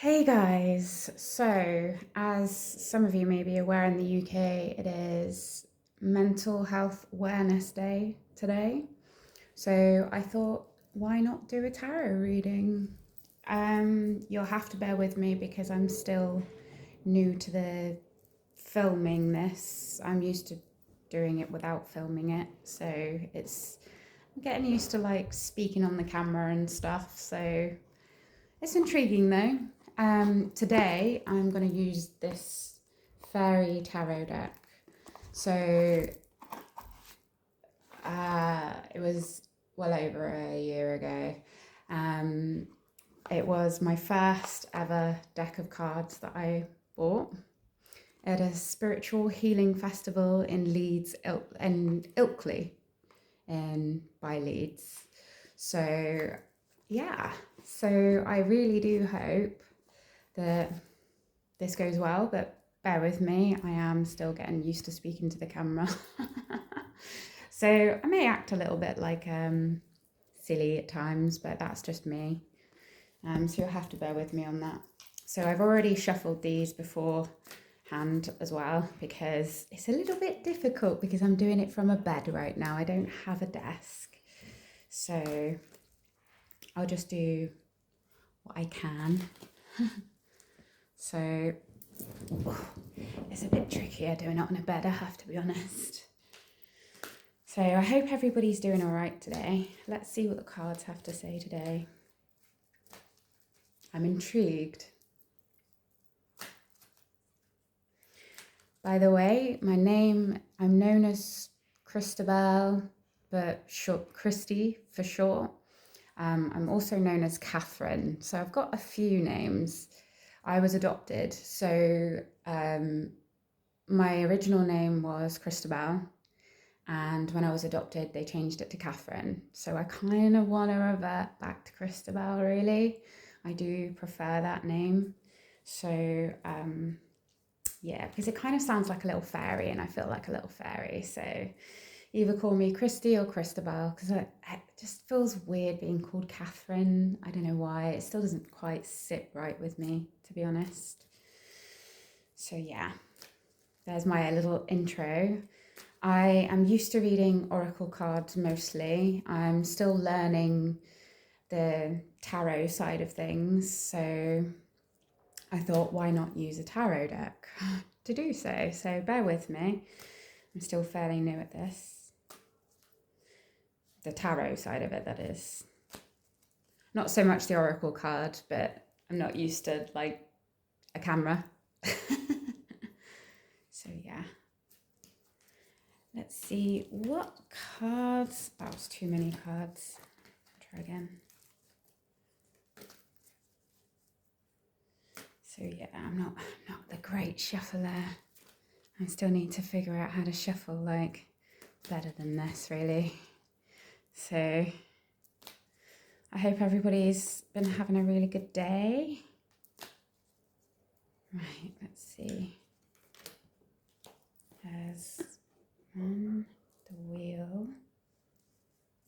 Hey guys, so as some of you may be aware in the UK, it is Mental Health Awareness Day today. So I thought, why not do a tarot reading? You'll have to bear with me because I'm still new to the filming this. I'm used to doing it without filming it, so I'm getting used to like speaking on the camera and stuff. So it's intriguing though. Today I'm going to use this fairy tarot deck. So it was well over a year ago. It was my first ever deck of cards that I bought at a spiritual healing festival in Leeds, in Ilkley, by Leeds. So yeah, so I really do hope that this goes well, but bear with me, I am still getting used to speaking to the camera. So I may act a little bit like silly at times, but that's just me. So you'll have to bear with me on that. So I've already shuffled these beforehand as well because it's a little bit difficult because I'm doing it from a bed right now. I don't have a desk. So I'll just do what I can. So it's a bit trickier doing it on a bed, I have to be honest. So I hope everybody's doing all right today. Let's see what the cards have to say today. I'm intrigued. By the way, my name, I'm known as Christabel, but short Christy for short. I'm also known as Catherine. So I've got a few names. I was adopted. So my original name was Christabel. And when I was adopted, they changed it to Catherine. So I kind of want to revert back to Christabel, really. I do prefer that name. So yeah, because it kind of sounds like a little fairy and I feel like a little fairy. So either call me Christy or Christabel because it just feels weird being called Catherine. I don't know why. It still doesn't quite sit right with me, to be honest. So yeah, there's my little intro. I am used to reading oracle cards mostly. I'm still learning the tarot side of things. So I thought, why not use a tarot deck to do so? So bear with me. I'm still fairly new at this. The tarot side of it, that is. Not so much the oracle card, but I'm not used to like a camera. So yeah. Let's see what cards. That was too many cards. Try again. So yeah, I'm not the great shuffler. I still need to figure out how to shuffle like better than this, really. So I hope everybody's been having a really good day. Right, let's see. There's one, the wheel.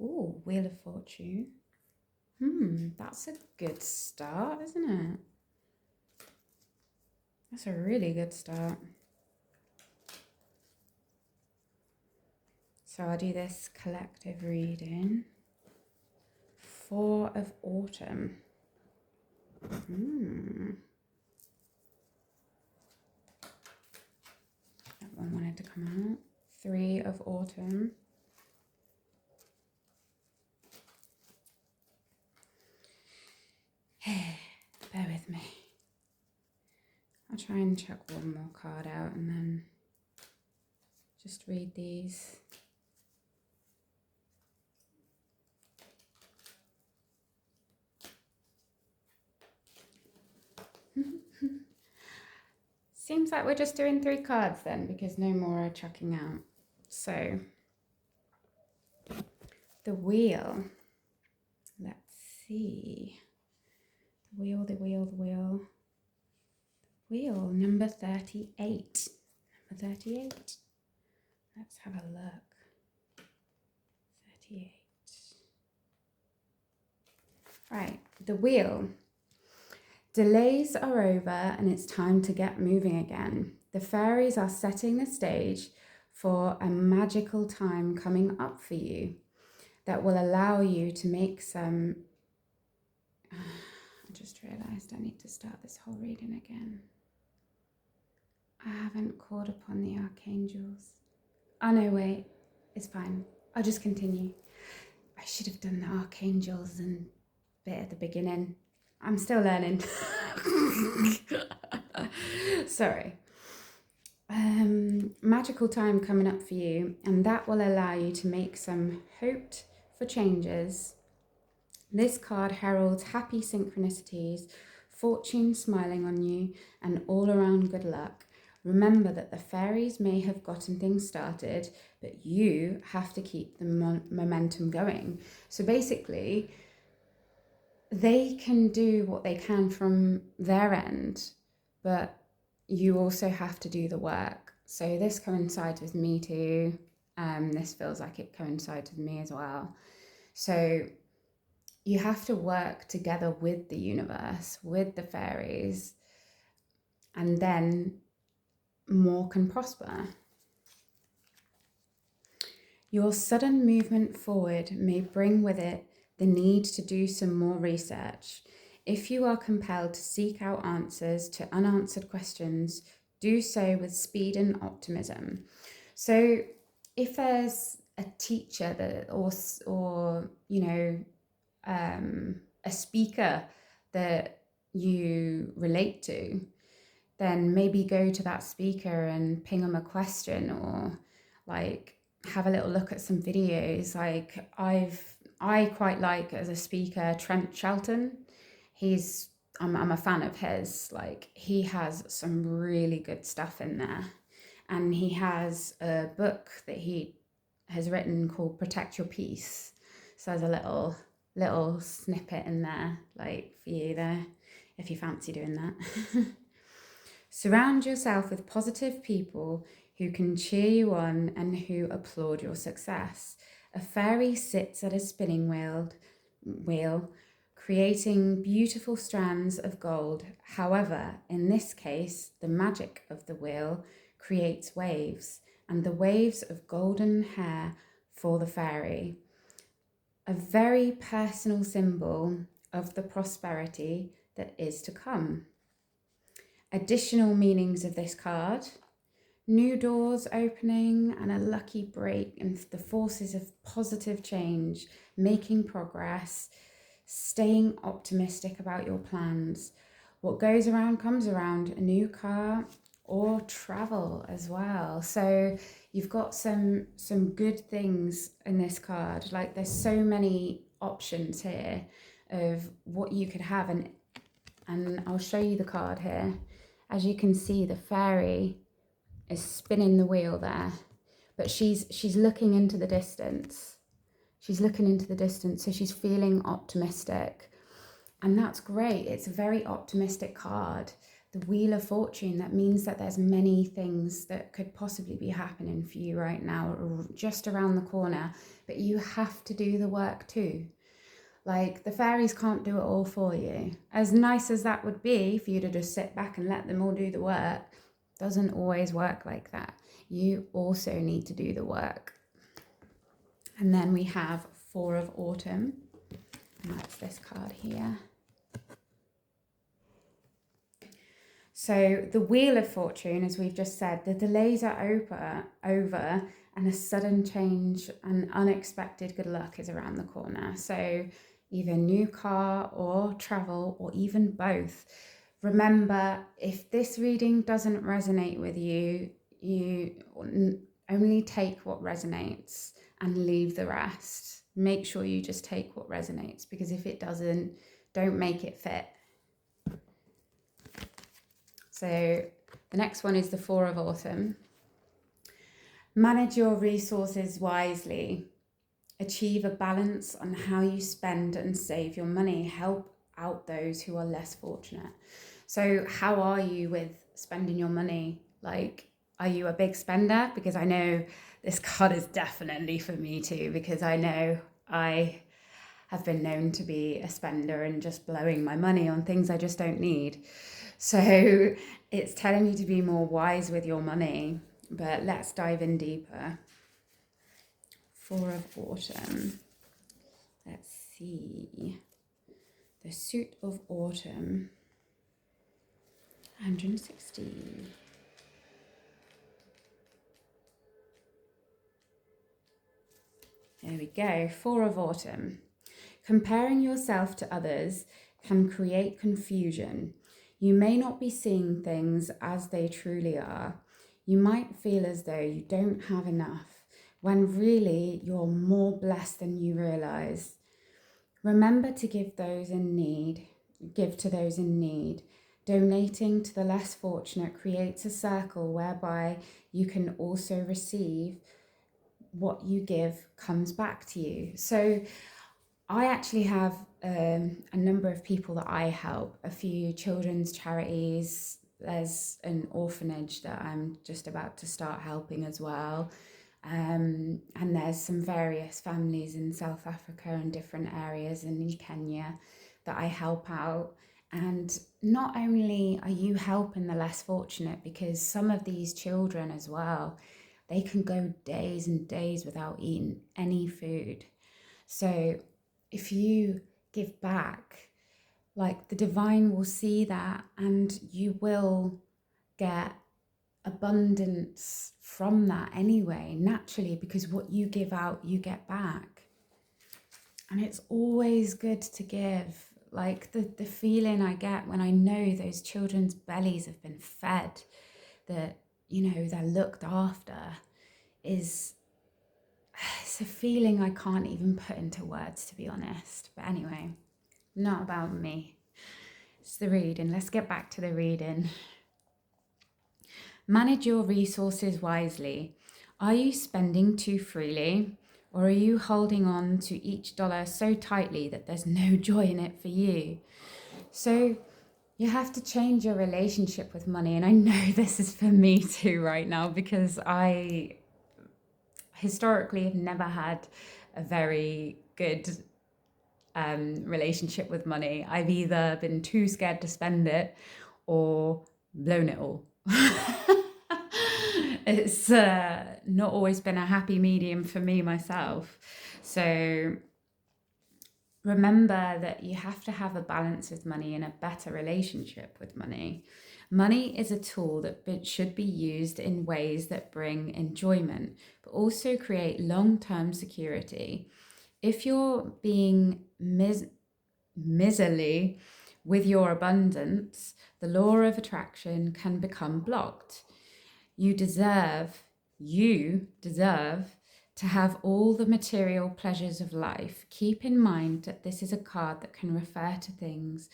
Ooh, Wheel of Fortune. That's a good start, isn't it? That's a really good start. So I'll do this collective reading. 4 of Autumn. That one wanted to come out. 3 of Autumn. Bear with me. I'll try and chuck one more card out and then just read these. Seems like we're just doing 3 cards then because no more are chucking out. So, the wheel. Let's see. The wheel, the wheel, the wheel. The wheel, number 38. Number 38. Let's have a look. 38. Right, the wheel. Delays are over and it's time to get moving again. The fairies are setting the stage for a magical time coming up for you that will allow you to make some... I just realised I need to start this whole reading again. I haven't called upon the archangels. Oh no, wait, it's fine. I'll just continue. I should have done the archangels and bit at the beginning. I'm still learning. Sorry. Magical time coming up for you, and that will allow you to make some hoped for changes. This card heralds happy synchronicities, fortune smiling on you, and all around good luck. Remember that the fairies may have gotten things started, but you have to keep the momentum going. So basically, they can do what they can from their end, but you also have to do the work. So this coincides with me too. This feels like it coincides with me as well. So you have to work together with the universe, with the fairies, and then more can prosper. Your sudden movement forward may bring with it the need to do some more research. If you are compelled to seek out answers to unanswered questions, do so with speed and optimism. So if there's a teacher that or a speaker that you relate to, then maybe go to that speaker and ping them a question, or like have a little look at some videos. Like I quite like, as a speaker, Trent Shelton. I'm a fan of his. Like, he has some really good stuff in there, and he has a book that he has written called Protect Your Peace. So there's a little snippet in there, like, for you there, if you fancy doing that. Surround yourself with positive people who can cheer you on and who applaud your success. A fairy sits at a spinning wheel, creating beautiful strands of gold. However, in this case, the magic of the wheel creates waves, and the waves of golden hair for the fairy. A very personal symbol of the prosperity that is to come. Additional meanings of this card: new doors opening and a lucky break, and the forces of positive change, making progress, staying optimistic about your plans. What goes around comes around, a new car or travel as well. So you've got some good things in this card. Like, there's so many options here of what you could have, and I'll show you the card here. As you can see, the fairy is spinning the wheel there, but she's looking into the distance. She's looking into the distance, so she's feeling optimistic, and that's great. It's a very optimistic card. The Wheel of Fortune, that means that there's many things that could possibly be happening for you right now, just around the corner, but you have to do the work too. Like, the fairies can't do it all for you. As nice as that would be for you to just sit back and let them all do the work, doesn't always work like that. You also need to do the work. And then we have Four of Autumn, and that's this card here. So the Wheel of Fortune, as we've just said, the delays are over, and a sudden change and unexpected good luck is around the corner. So either new car or travel, or even both. Remember, if this reading doesn't resonate with you, you only take what resonates and leave the rest. Make sure you just take what resonates, because if it doesn't, don't make it fit. So the next one is the Four of Autumn. Manage your resources wisely. Achieve a balance on how you spend and save your money. Help out those who are less fortunate. So how are you with spending your money? Like, are you a big spender? Because I know this card is definitely for me too, because I know I have been known to be a spender and just blowing my money on things I just don't need. So it's telling you to be more wise with your money. But let's dive in deeper. Four of Autumn. Let's see. The Suit of Autumn. 116. There we go. Four of Autumn. Comparing yourself to others can create confusion. You may not be seeing things as they truly are. You might feel as though you don't have enough, when really you're more blessed than you realize. Remember to give to those in need. Donating to the less fortunate creates a circle whereby you can also receive what you give comes back to you. So I actually have a number of people that I help, a few children's charities. There's an orphanage that I'm just about to start helping as well. And there's some various families in South Africa and different areas and in Kenya that I help out. And not only are you helping the less fortunate, because some of these children as well, they can go days and days without eating any food. So if you give back, like the divine will see that, and you will get abundance from that anyway, naturally, because what you give out, you get back. And it's always good to give. Like the feeling I get when I know those children's bellies have been fed, that, you know, they're looked after, it's a feeling I can't even put into words, to be honest. But anyway, not about me. It's the reading. Let's get back to the reading. Manage your resources wisely. Are you spending too freely, or are you holding on to each dollar so tightly that there's no joy in it for you? So you have to change your relationship with money. And I know this is for me too right now, because I historically have never had a very good relationship with money. I've either been too scared to spend it or blown it all. It's not always been a happy medium for me myself. So remember that you have to have a balance with money and a better relationship with money. Money is a tool that should be used in ways that bring enjoyment, but also create long-term security. If you're being miserly with your abundance, the law of attraction can become blocked. You deserve to have all the material pleasures of life. Keep in mind that this is a card that can refer to things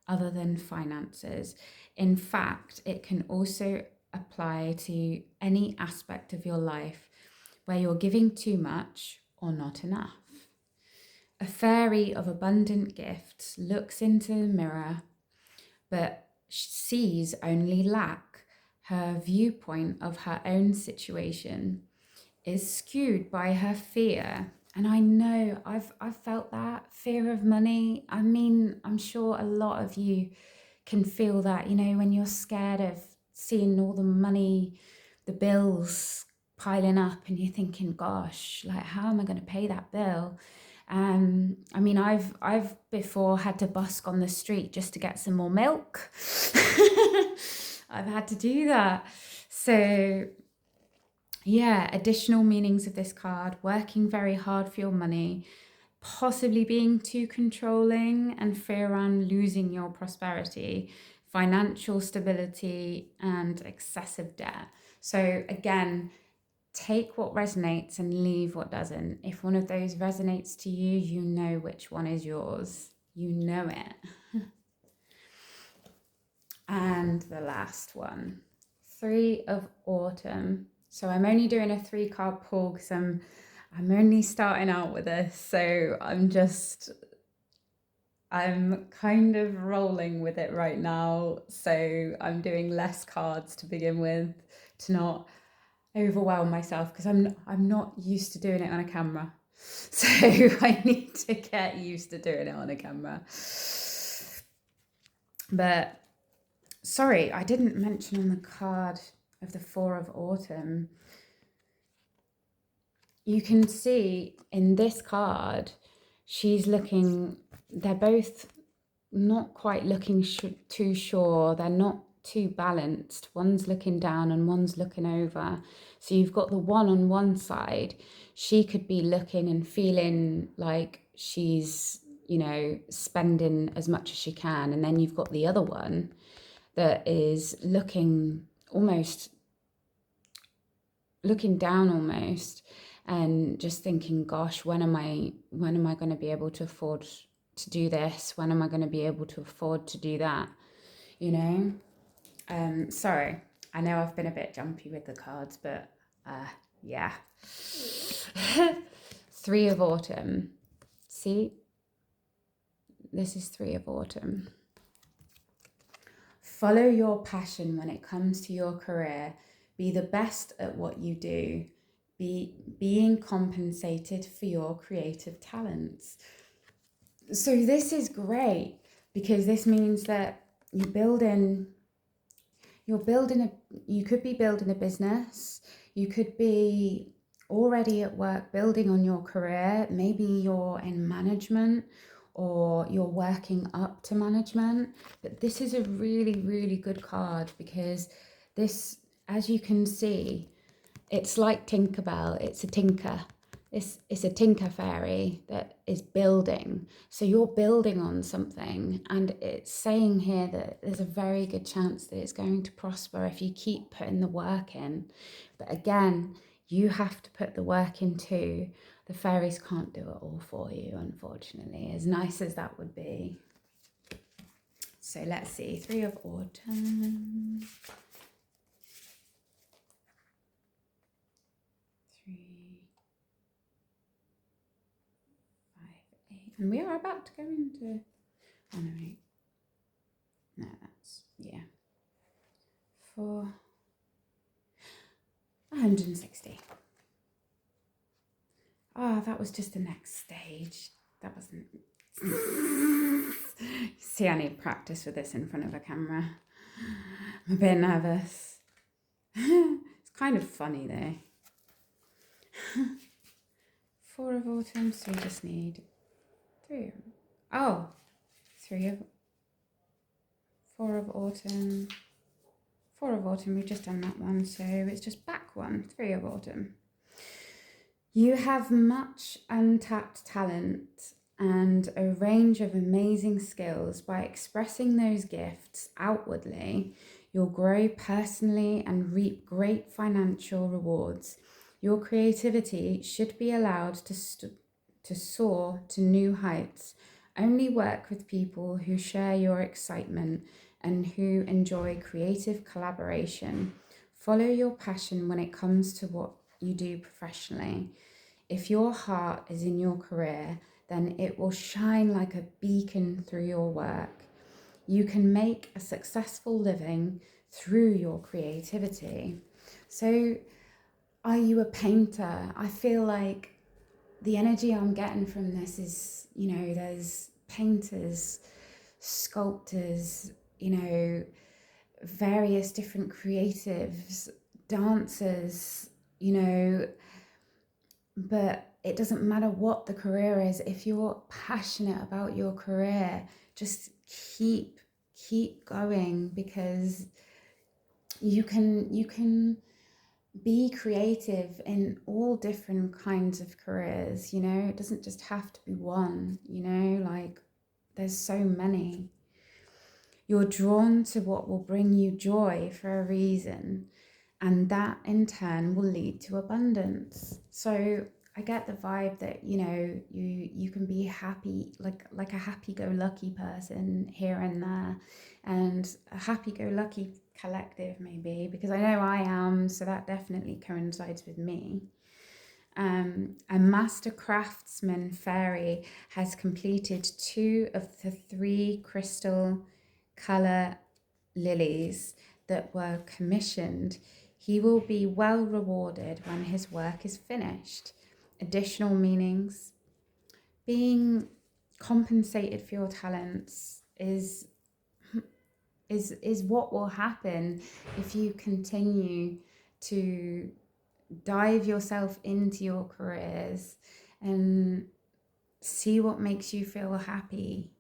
other than finances. In fact, it can also apply to any aspect of your life where you're giving too much or not enough. A fairy of abundant gifts looks into the mirror, but sees only lack. Her viewpoint of her own situation is skewed by her fear. And I know I've felt that fear of money. I mean, I'm sure a lot of you can feel that, you know, when you're scared of seeing all the money, the bills piling up, and you're thinking, gosh, like, how am I going to pay that bill? I mean, I've before had to busk on the street just to get some more milk. I've had to do that. So yeah, additional meanings of this card: working very hard for your money, possibly being too controlling, and fear around losing your prosperity, financial stability, and excessive debt. So again, take what resonates and leave what doesn't. If one of those resonates to you, you know which one is yours. You know it. And the last one, 3 of Autumn. So I'm only doing a 3-card pull because I'm only starting out with this. So I'm kind of rolling with it right now. So I'm doing less cards to begin with, to not overwhelm myself, because I'm not used to doing it on a camera. So I need to get used to doing it on a camera. But sorry, I didn't mention on the card of the Four of Autumn. You can see in this card, she's looking, they're both not quite looking too sure. They're not too balanced. One's looking down and one's looking over. So you've got the one on one side. She could be looking and feeling like she's, you know, spending as much as she can. And then you've got the other one that is looking down almost, and just thinking, gosh, when am I going to be able to afford to do this? When am I going to be able to afford to do that? You know? Sorry, I know I've been a bit jumpy with the cards, but yeah. Three of Autumn. See? This is Three of Autumn. Follow your passion when it comes to your career. Be the best at what you do. Being compensated for your creative talents. So this is great because this means that you could be building a business. You could be already at work building on your career. Maybe you're in management or you're working up to management. But this is a really, really good card because this, as you can see, it's like Tinkerbell. It's a tinker. It's a tinker fairy that is building. So you're building on something, and it's saying here that there's a very good chance that it's going to prosper if you keep putting the work in. But again, you have to put the work in too. The fairies can't do it all for you, unfortunately, as nice as that would be. So let's see, Three of Autumn. 3, 5, 8. And we are about to go into, oh no, wait. No, that's, yeah. 4, 160. Oh, that was just the next stage. That wasn't. See, I need practice with this in front of a camera. I'm a bit nervous. It's kind of funny though. 4 of Autumn, so we just need 3. Oh, 3 of 4 of Autumn. 4 of Autumn, we've just done that one, so it's just back one, 3 of Autumn. You have much untapped talent and a range of amazing skills. By expressing those gifts outwardly, you'll grow personally and reap great financial rewards. Your creativity should be allowed to soar to new heights. Only work with people who share your excitement and who enjoy creative collaboration. Follow your passion when it comes to what you do professionally. If your heart is in your career, then it will shine like a beacon through your work. You can make a successful living through your creativity. So, are you a painter? I feel like the energy I'm getting from this is, you know, there's painters, sculptors, you know, various different creatives, dancers, you know, but it doesn't matter what the career is. If you're passionate about your career, just keep going, because you can be creative in all different kinds of careers, you know. It doesn't just have to be one, you know, like there's so many. You're drawn to what will bring you joy for a reason, and that in turn will lead to abundance. So I get the vibe that, you know, you can be happy, like a happy-go-lucky person here and there, and a happy-go-lucky collective maybe, because I know I am, so that definitely coincides with me. A master craftsman fairy has completed 2 of the 3 crystal colour lilies that were commissioned. He will be well rewarded when his work is finished. additional meanings. Being compensated for your talents is what will happen if you continue to dive yourself into your careers and see what makes you feel happy.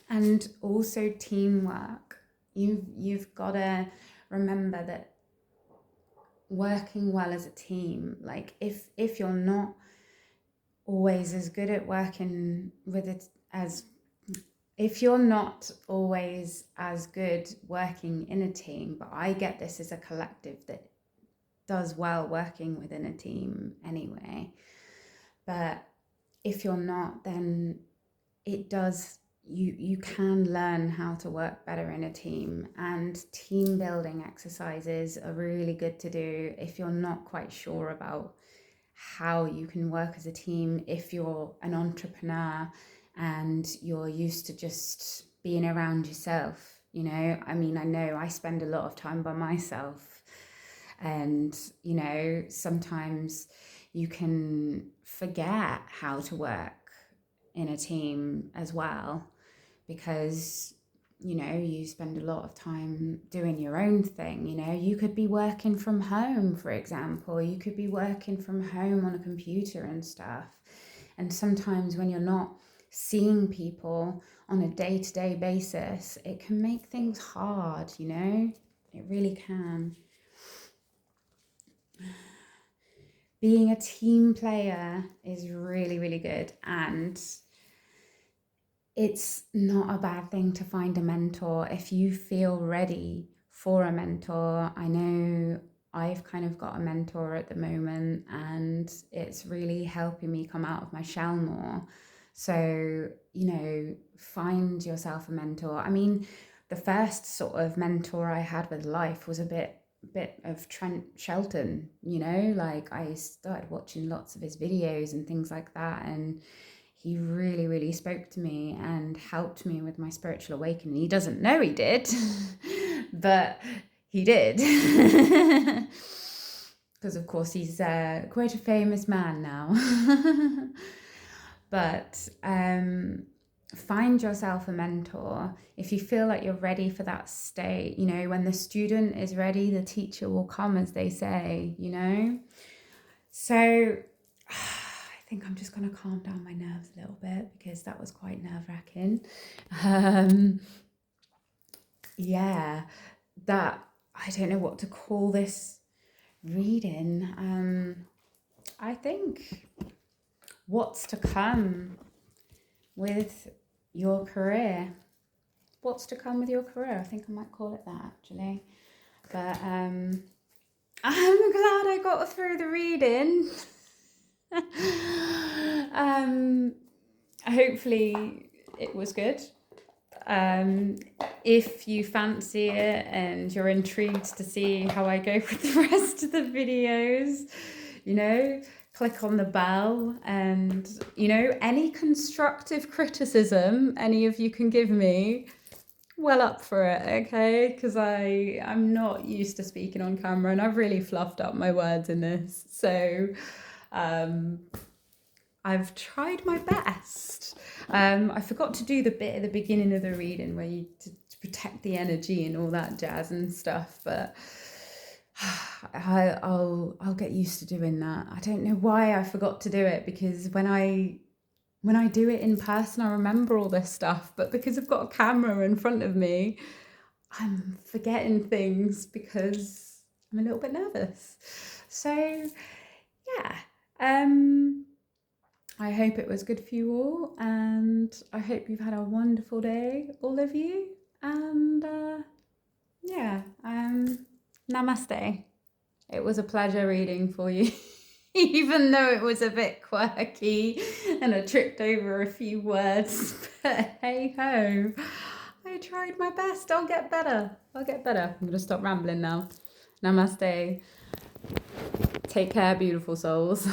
And also teamwork. You've got to remember that working well as a team, like if you're not always as good at working with it as if you're not always as good working in a team, but I get this as a collective that does well working within a team anyway, but if you're not, then it does, you can learn how to work better in a team, and team building exercises are really good to do if you're not quite sure about how you can work as a team. If you're an entrepreneur and you're used to just being around yourself, you know, I mean, I know I spend a lot of time by myself, and you know, sometimes you can forget how to work in a team as well, because you know, you spend a lot of time doing your own thing. You know, you could be working from home, for example. You could be working from home on a computer and stuff. And sometimes when you're not seeing people on a day-to-day basis, it can make things hard, you know? It really can. Being a team player is really, really good. And it's not a bad thing to find a mentor if you feel ready for a mentor. I know I've kind of got a mentor at the moment, and it's really helping me come out of my shell more. So, you know, find yourself a mentor. I mean, the first sort of mentor I had with life was a bit of Trent Shelton, you know, like I started watching lots of his videos and things like that, and he really, really spoke to me and helped me with my spiritual awakening. He doesn't know he did, but he did. Because, of course, he's quite a famous man now. But find yourself a mentor. If you feel like you're ready for that state, you know, when the student is ready, the teacher will come, as they say, you know. So I think I'm just going to calm down my nerves a little bit, because that was quite nerve-wracking. Yeah, that, I don't know what to call this reading. I think what's to come with your career. What's to come with your career? I think I might call it that, actually. But I'm glad I got through the reading. Hopefully it was good. If you fancy it and you're intrigued to see how I go with the rest of the videos, you know, click on the bell, and you know, any constructive criticism any of you can give me, well up for it, okay? Because I'm not used to speaking on camera, and I've really fluffed up my words in this, so I've tried my best. I forgot to do the bit at the beginning of the reading where you to protect the energy and all that jazz and stuff, but I'll get used to doing that. I don't know why I forgot to do it, because when I do it in person, I remember all this stuff, but because I've got a camera in front of me, I'm forgetting things because I'm a little bit nervous. So yeah, I hope it was good for you all, and I hope you've had a wonderful day, all of you, and namaste. It was a pleasure reading for you, even though it was a bit quirky and I tripped over a few words, but hey ho, I tried my best. I'll get better. I'm going to stop rambling now. Namaste. Take care, beautiful souls.